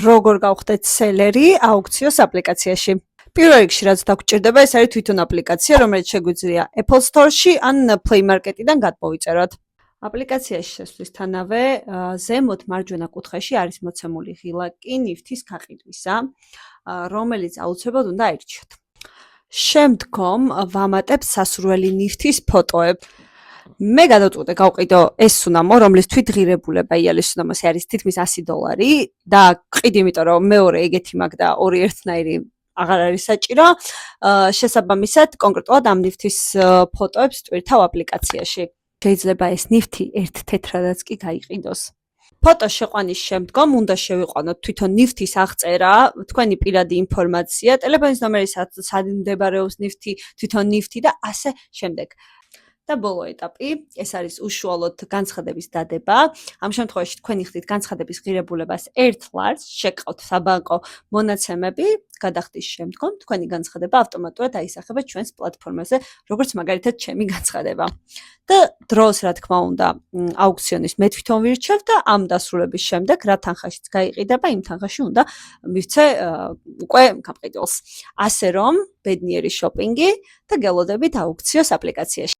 როგორ გავხდეთ სელერი აუქციოს აპლიკაციაში. პირველ რიგში რაც დაგჭირდება ეს არის თვითონ აპლიკაცია, რომელიც შეგვიძლია Apple Store-ში ან Play Market-იდან გადმოვიწეროთ. აპლიკაციაში შესვლისთანავე ზემოთ მარჯვენა კუთხეში არის მოცემული ღილაკი ნივთის გაყიდვისა, რომელიც აუცილებლად უნდა აირჩიოთ. შემდგომ ვამატებ სასურველი ნივთის ფოტოებს. მე გადავწყვიტე გავყიდო ეს სუნამო, რომლის თვითღირებულება იალის სუნამოს არის თითქმის $100 და ყიდი, იმიტომ რომ მეორე ეგეთი მაგ და ორი ერთნაირი აღარ არის საჭირო. შესაბამისად, კონკრეტულად ამ ნივთის ფოტოებს ტვირთავ აპლიკაციაში. შეიძლება ეს ნივთი ერთ თეთრადაც კი გაიყიდოს. ფოტოს შეყვანის შემდგომ უნდა შევიყვანოთ თვითონ ნივთის აღწერა, თქვენი პირადი ინფორმაცია, ტელეფონის ნომერი, სად მდებარეობს ნივთი, თვითონ ნივთი და ასე შემდეგ. და ბოლო ეტაპი, ეს არის უშუალოდ განცხადების დადება. ამ შემთხვევაში თქვენი ხდით განცხადების ღირებულებას 1 ლარს, შეგყავთ საბანკო მონაცემები, გადახდის შემდგომ თქვენი განცხადება ავტომატურად აისახება ჩვენს პლატფორმაზე, როგორც მაგალითად ჩემი განცხადება. და დროს, რა თქმა უნდა, აუქციონის მე თვითონ ვირჩევ და ამ დასრულების შემდეგ, რა თანხაშიც გაიყიდება, იმ თანხაში უნდა მივცე უკვე გამყიდველს. ასე რომ, ბედნიერი შოპინგი და გელოდებით აუქციოს აპლიკაციაში.